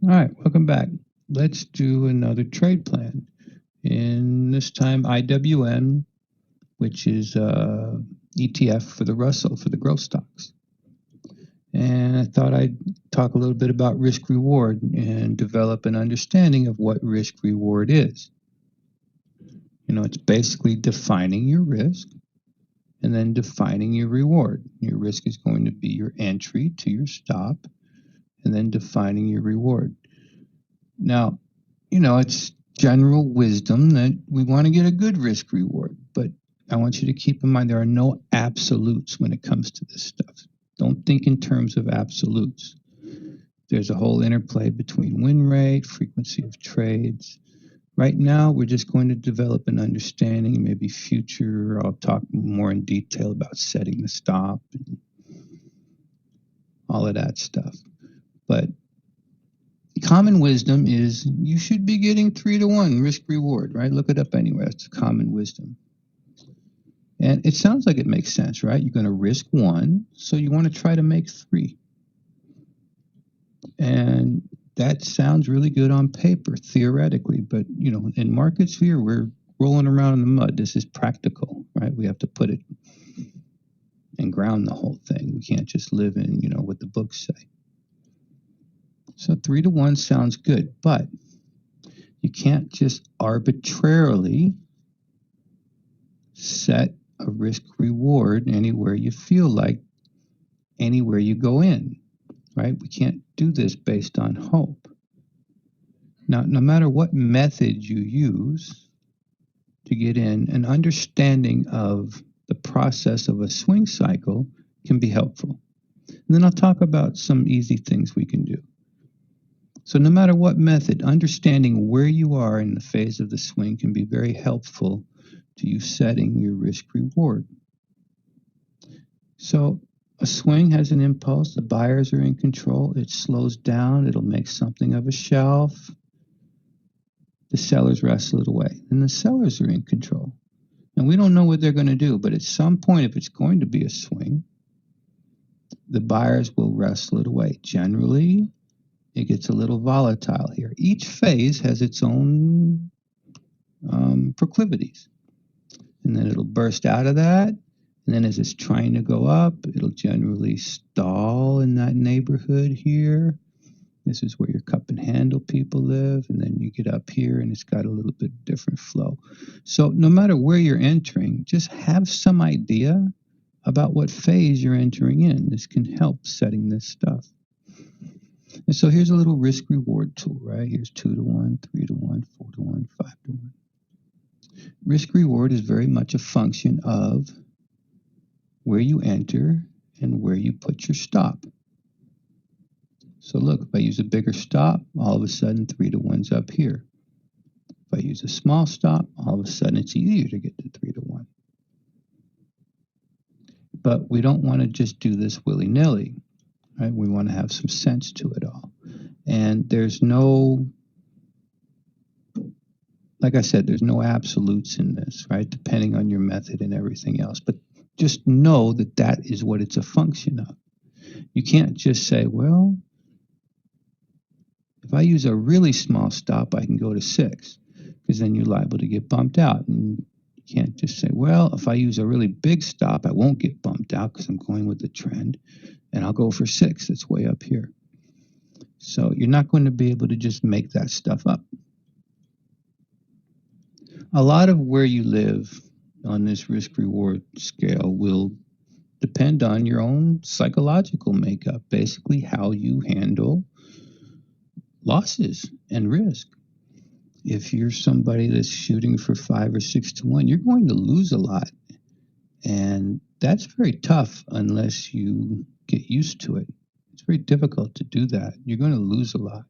All right, welcome back. Let's do another trade plan. In this time, IWM, which is ETF for the Russell, for the growth stocks. And I thought I'd talk a little bit about risk reward and develop an understanding of what risk reward is. It's basically defining your risk and then defining your reward. Your risk is going to be your entry to your stop and then defining your reward. Now, it's general wisdom that we want to get a good risk reward, but I want you to keep in mind there are no absolutes when it comes to this stuff. Don't think in terms of absolutes. There's a whole interplay between win rate, frequency of trades. Right now, we're just going to develop an understanding, maybe future. I'll talk more in detail about setting the stop and all of that stuff. But common wisdom is you should be getting 3-to-1 risk reward, right? Look it up anywhere. It's common wisdom. And it sounds like it makes sense, right? You're going to risk 1, so you want to try to make 3. And that sounds really good on paper, theoretically, but in market sphere, we're rolling around in the mud. This is practical, right? We have to put it and ground the whole thing. We can't just live in, what the books say. So 3-to-1 sounds good, but you can't just arbitrarily set a risk reward anywhere you feel like, anywhere you go in, right? We can't do this based on hope. Now, no matter what method you use to get in, an understanding of the process of a swing cycle can be helpful. And then I'll talk about some easy things we can do. So no matter what method, understanding where you are in the phase of the swing can be very helpful to you setting your risk reward. So a swing has an impulse, the buyers are in control, it slows down, it'll make something of a shelf. The sellers wrestle it away, and the sellers are in control. And we don't know what they're going to do, but at some point, if it's going to be a swing, the buyers will wrestle it away. Generally, it gets a little volatile here. Each phase has its own proclivities. And then it'll burst out of that. And then as it's trying to go up, it'll generally stall in that neighborhood here. This is where your cup and handle people live. And then you get up here and it's got a little bit different flow. So no matter where you're entering, just have some idea about what phase you're entering in. This can help setting this stuff. And so here's a little risk reward tool, right? Here's 2-to-1, 3-to-1, 4-to-1, 5-to-1. Risk reward is very much a function of where you enter and where you put your stop. So look, if I use a bigger stop, all of a sudden 3-to-1's up here. If I use a small stop, all of a sudden it's easier to get to 3-to-1. But we don't want to just do this willy-nilly, right? We want to have some sense to it all. And there's no, like I said, there's no absolutes in this, right? Depending on your method and everything else. But just know that that is what it's a function of. You can't just say, well, if I use a really small stop, I can go to 6, because then you're liable to get bumped out. And you can't just say, well, if I use a really big stop, I won't get bumped out because I'm going with the trend, and I'll go for 6. It's way up here. So you're not going to be able to just make that stuff up. A lot of where you live on this risk reward scale will depend on your own psychological makeup, basically how you handle losses and risk. If you're somebody that's shooting for 5 or 6-to-1, you're going to lose a lot. And that's very tough unless you get used to it. It's very difficult to do that. You're going to lose a lot.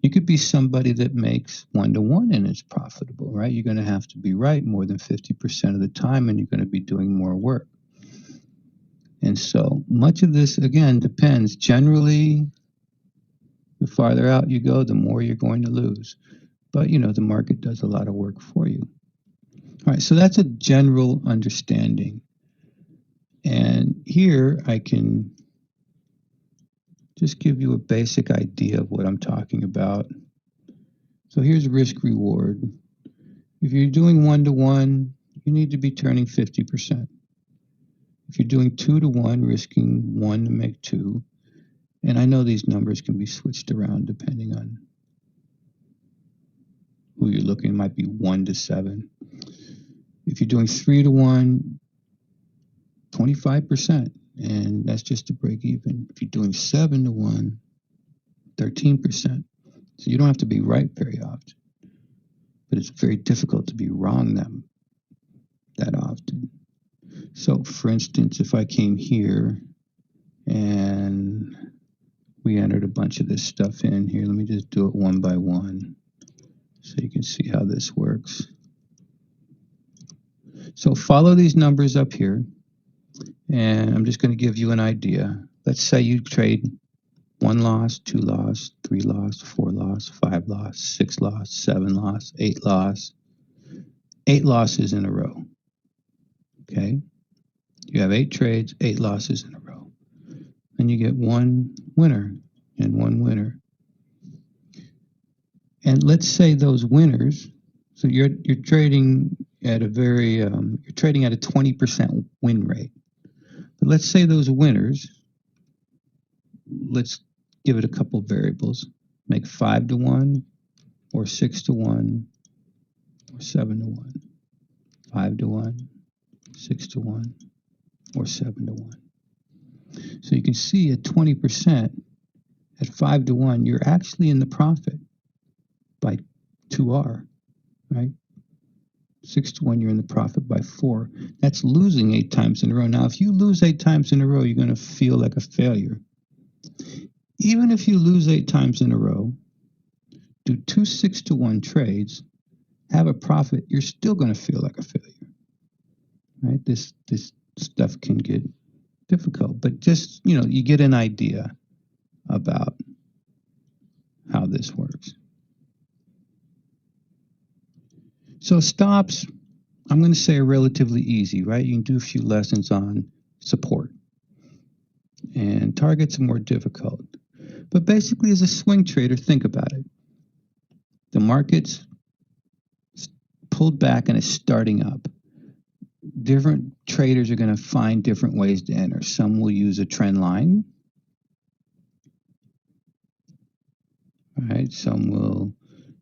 You could be somebody that makes 1-to-1 and is profitable, right? You're going to have to be right more than 50% of the time, and you're going to be doing more work. And so much of this, again, depends. Generally, the farther out you go, the more you're going to lose. But, the market does a lot of work for you. All right, so that's a general understanding. And here I can just give you a basic idea of what I'm talking about. So here's risk reward. If you're doing 1-to-1, you need to be turning 50%. If you're doing 2-to-1, risking 1 to make 2, and I know these numbers can be switched around depending on who you're looking. It might be 1-to-7. If you're doing 3-to-1, 25%, and that's just to break even. If you're doing 7-to-1, 13%. So you don't have to be right very often, but it's very difficult to be wrong that often. So for instance, if I came here and we entered a bunch of this stuff in here, let me just do it one by one so you can see how this works. So follow these numbers up here, and I'm just going to give you an idea. Let's say you trade 1 loss, 2 loss, 3 loss, 4 loss, 5 loss, 6 loss, 7 loss, 8 loss. 8 losses in a row. Okay? You have 8 trades, 8 losses in a row. And you get 1 winner and 1 winner. And let's say those winners, so you're trading at a very you're trading at a 20% win rate. But let's say those winners, let's give it a couple variables, make 5-to-1 or 6-to-1 or 7-to-1. 5-to-1, 6-to-1, or 7-to-1. So you can see at 20%, at 5-to-1, you're actually in the profit by 2R, right? 6-to-1, you're in the profit by 4. That's losing 8 times in a row. Now, if you lose 8 times in a row, you're going to feel like a failure. Even if you lose 8 times in a row, do 2 6-to-1 trades, have a profit, you're still going to feel like a failure. Right? This stuff can get difficult, but just, you get an idea about how this works. So stops, I'm going to say are relatively easy, right? You can do a few lessons on support. And targets are more difficult. But basically, as a swing trader, think about it. The market's pulled back and is starting up. Different traders are going to find different ways to enter. Some will use a trend line. Right? Some will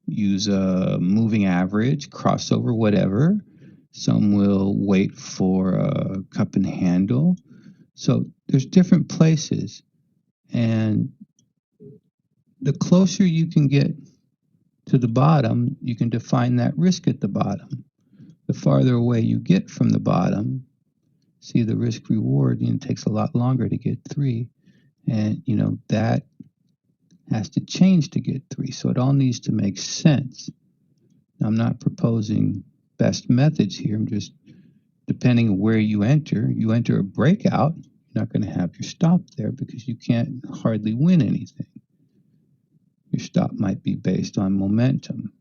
use a moving average, crossover, whatever. Some will wait for a cup and handle. So there's different places. And the closer you can get to the bottom, you can define that risk at the bottom. The farther away you get from the bottom, see the risk reward, it takes a lot longer to get 3. And, that has to change to get 3. So it all needs to make sense. Now, I'm not proposing best methods here. I'm just, depending on where you enter a breakout, you're not going to have your stop there because you can't hardly win anything. Your stop might be based on momentum,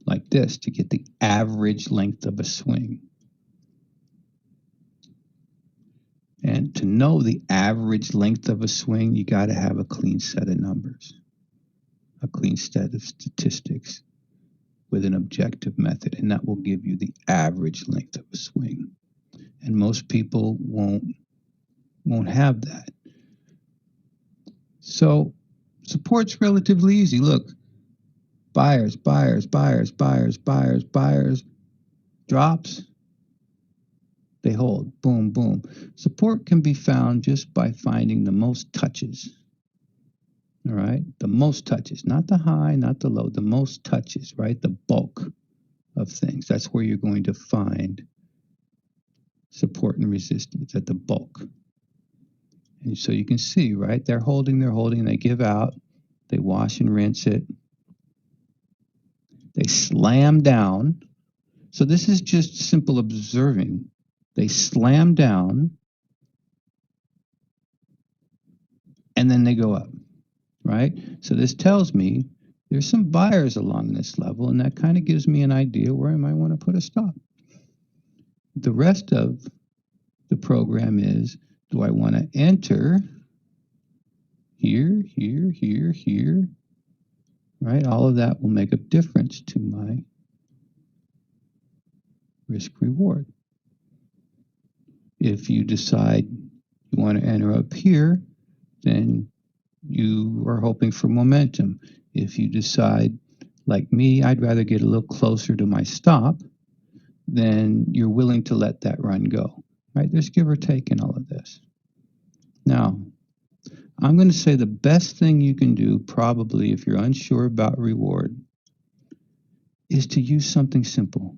like this, to get the average length of a swing. And to know the average length of a swing, you got to have a clean set of numbers, a clean set of statistics with an objective method, and that will give you the average length of a swing. And most people won't have that. So support's relatively easy. Look, buyers, buyers, buyers, buyers, buyers, buyers, drops, they hold, boom, boom. Support can be found just by finding the most touches. All right, the most touches, not the high, not the low, the most touches, right? The bulk of things. That's where you're going to find support and resistance, at the bulk. And so you can see, right? They're holding, they give out, they wash and rinse it. They slam down. So this is just simple observing. They slam down and then they go up, right? So this tells me there's some buyers along this level, and that kind of gives me an idea where I might want to put a stop. The rest of the program is, do I want to enter here, here, here, here, right? All of that will make a difference to my risk reward. If you decide you want to enter up here, then you are hoping for momentum. If you decide, like me, I'd rather get a little closer to my stop, then you're willing to let that run go, right? There's give or take in all of this. Now, I'm going to say the best thing you can do, probably if you're unsure about reward, is to use something simple.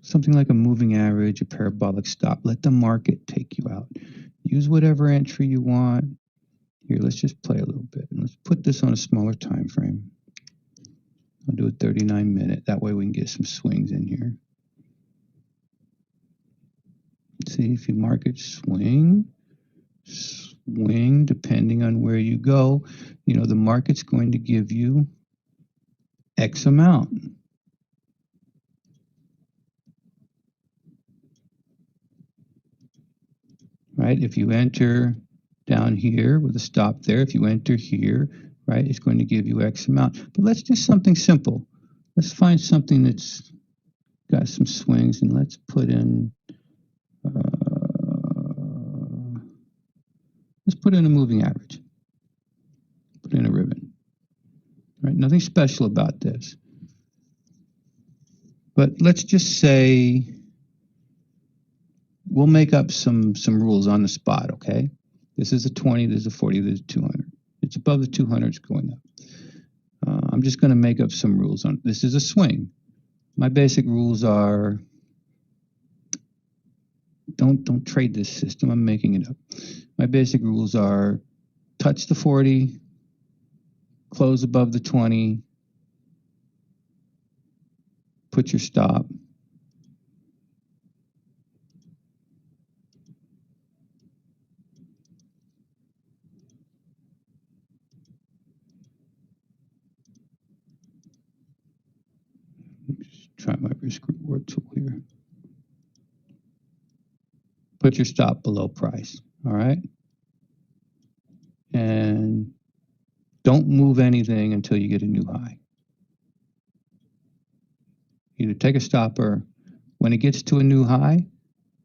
Something like a moving average, a parabolic stop. Let the market take you out. Use whatever entry you want. Here, let's just play a little bit. And let's put this on a smaller time frame. I'll do a 39-minute. That way we can get some swings in here. See if you market swing, depending on where you go. You know, the market's going to give you X amount. Right? If you enter down here with a stop there, if you enter here, right, it's going to give you X amount. But let's do something simple. Let's find something that's got some swings, and let's put in a moving average. Put in a ribbon. Right? Nothing special about this. But let's just say we'll make up some rules on the spot, okay? This is a 20, this is a 40, this is a 200. It's above the 200, it's going up. I'm just going to make up some rules on this. Is a swing. My basic rules are don't trade this system. I'm making it up. My basic rules are touch the 40, close above the 20, put your stop. Just try my risk reward tool here. Put your stop below price, all right? And don't move anything until you get a new high. Either take a stopper. When it gets to a new high,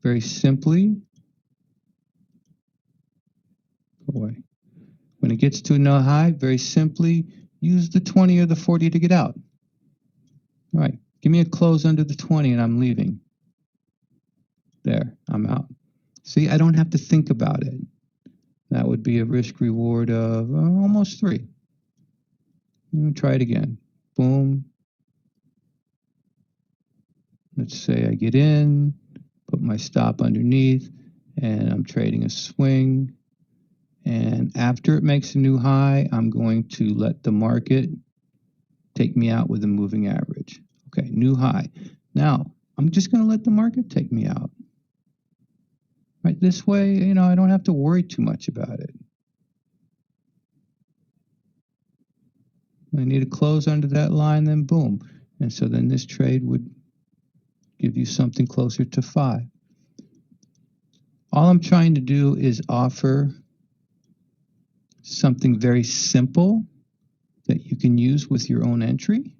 very simply, go away. When it gets to a new high, very simply, use the 20 or the 40 to get out. All right, give me a close under the 20 and I'm leaving. There, I'm out. See, I don't have to think about it. That would be a risk reward of almost 3. Let me try it again. Boom. Let's say I get in, put my stop underneath, and I'm trading a swing. And after it makes a new high, I'm going to let the market take me out with a moving average. Okay, new high. Now, I'm just going to let the market take me out. Right, this way, you know, I don't have to worry too much about it. I need to close under that line, then boom. And so then this trade would give you something closer to 5. All I'm trying to do is offer something very simple that you can use with your own entry.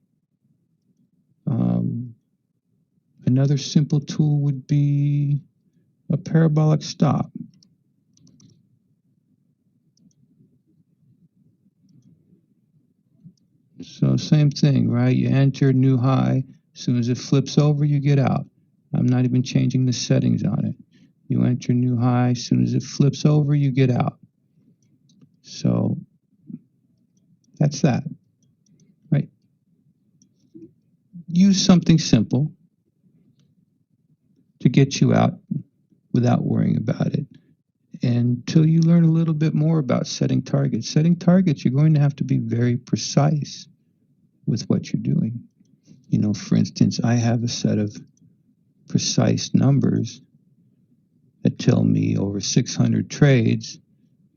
Another simple tool would be a parabolic stop. So same thing, right? You enter new high. As soon as it flips over, you get out. I'm not even changing the settings on it. You enter new high. As soon as it flips over, you get out. So that's that, right? Use something simple to get you out without worrying about it. Until you learn a little bit more about setting targets. Setting targets, you're going to have to be very precise with what you're doing. You know, for instance, I have a set of precise numbers that tell me over 600 trades,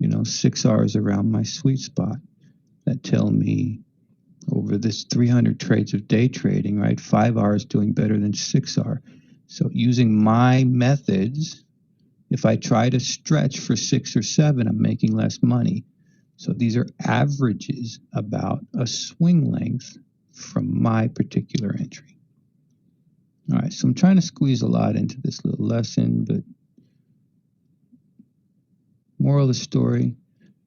you know, 6R is around my sweet spot. That tell me over this 300 trades of day trading, right, 5R is doing better than 6R. So using my methods, if I try to stretch for 6 or 7, I'm making less money. So these are averages about a swing length from my particular entry. All right, so I'm trying to squeeze a lot into this little lesson, but moral of the story,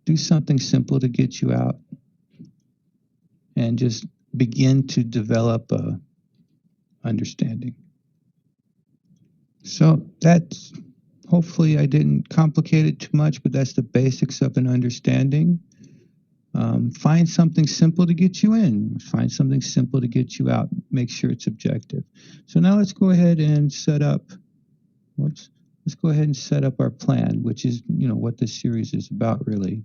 do something simple to get you out and just begin to develop a understanding. So that's, hopefully I didn't complicate it too much, but that's the basics of an understanding. Find something simple to get you in. Find something simple to get you out. Make sure it's objective. So now let's go ahead and set up, let's go ahead and set up our plan, which is, what this series is about really.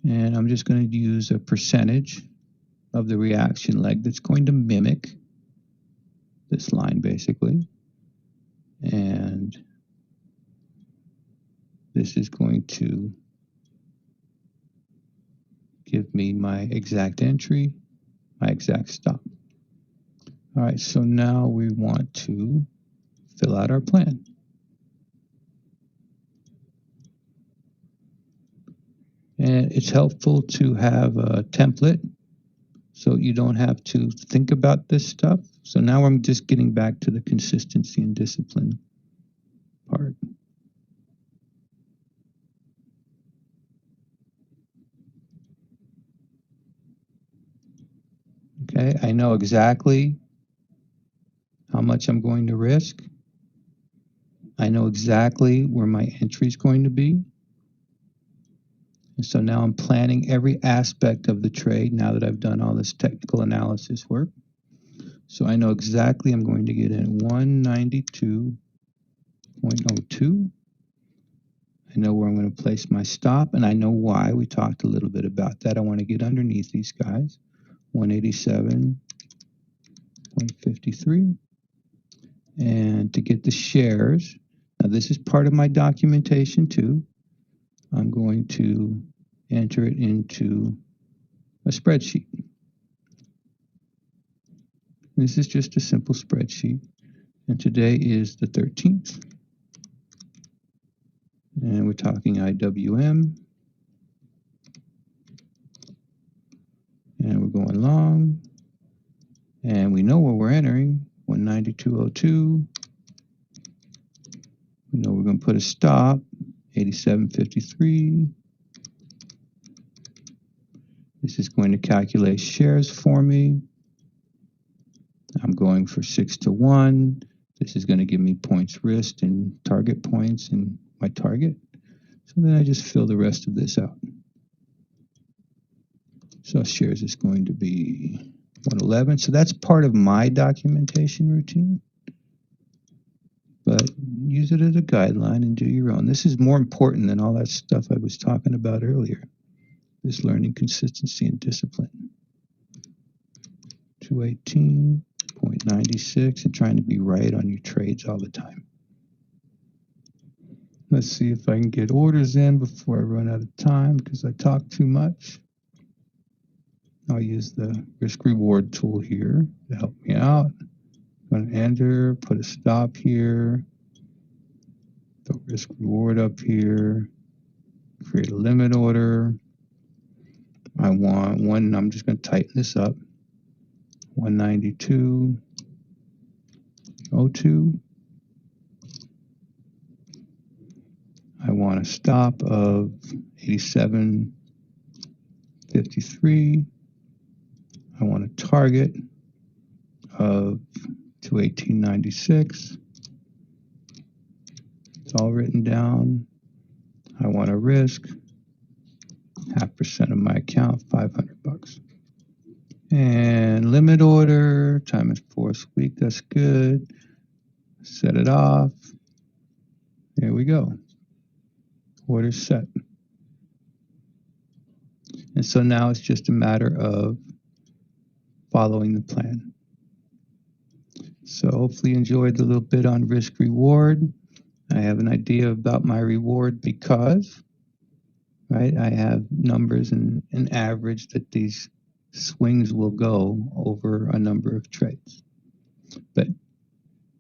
And I'm just going to use a percentage of the reaction leg that's going to mimic this line basically. And this is going to give me my exact entry, my exact stop. All right, so now we want to fill out our plan. And it's helpful to have a template so you don't have to think about this stuff. So now I'm just getting back to the consistency and discipline part. Okay, I know exactly how much I'm going to risk. I know exactly where my entry is going to be. And so now I'm planning every aspect of the trade now that I've done all this technical analysis work. So I know exactly I'm going to get in 192.02. I know where I'm going to place my stop, and I know why. We talked a little bit about that. I want to get underneath these guys, 187.53. And to get the shares, now this is part of my documentation too. I'm going to enter it into a spreadsheet. This is just a simple spreadsheet. And today is the 13th. And we're talking IWM. And we're going long. And we know where we're entering, 192.02. We know we're going to put a stop, 87.53. This is going to calculate shares for me. I'm going for 6-to-1. This is going to give me points risked and target points and my target. So then I just fill the rest of this out. So shares is going to be 111. So that's part of my documentation routine. But use it as a guideline and do your own. This is more important than all that stuff I was talking about earlier. This learning consistency and discipline. 218.96 and trying to be right on your trades all the time. Let's see if I can get orders in before I run out of time because I talk too much. I'll use the risk reward tool here to help me out. I'm going to enter, put a stop here, the risk reward up here, create a limit order. I want one, I'm just going to tighten this up, 192.02. I want a stop of 87.53. I want a target of 218.96. It's all written down. I want a risk, 0.5% of my account, $500. And limit order, time and force week, that's good. Set it off. There we go. Order set. And so now it's just a matter of following the plan. So hopefully you enjoyed the little bit on risk reward. I have an idea about my reward because, right, I have numbers and an average that these swings will go over a number of trades. But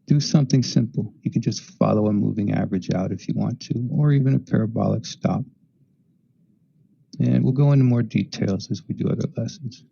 do something simple. You can just follow a moving average out if you want to, or even a parabolic stop. And we'll go into more details as we do other lessons.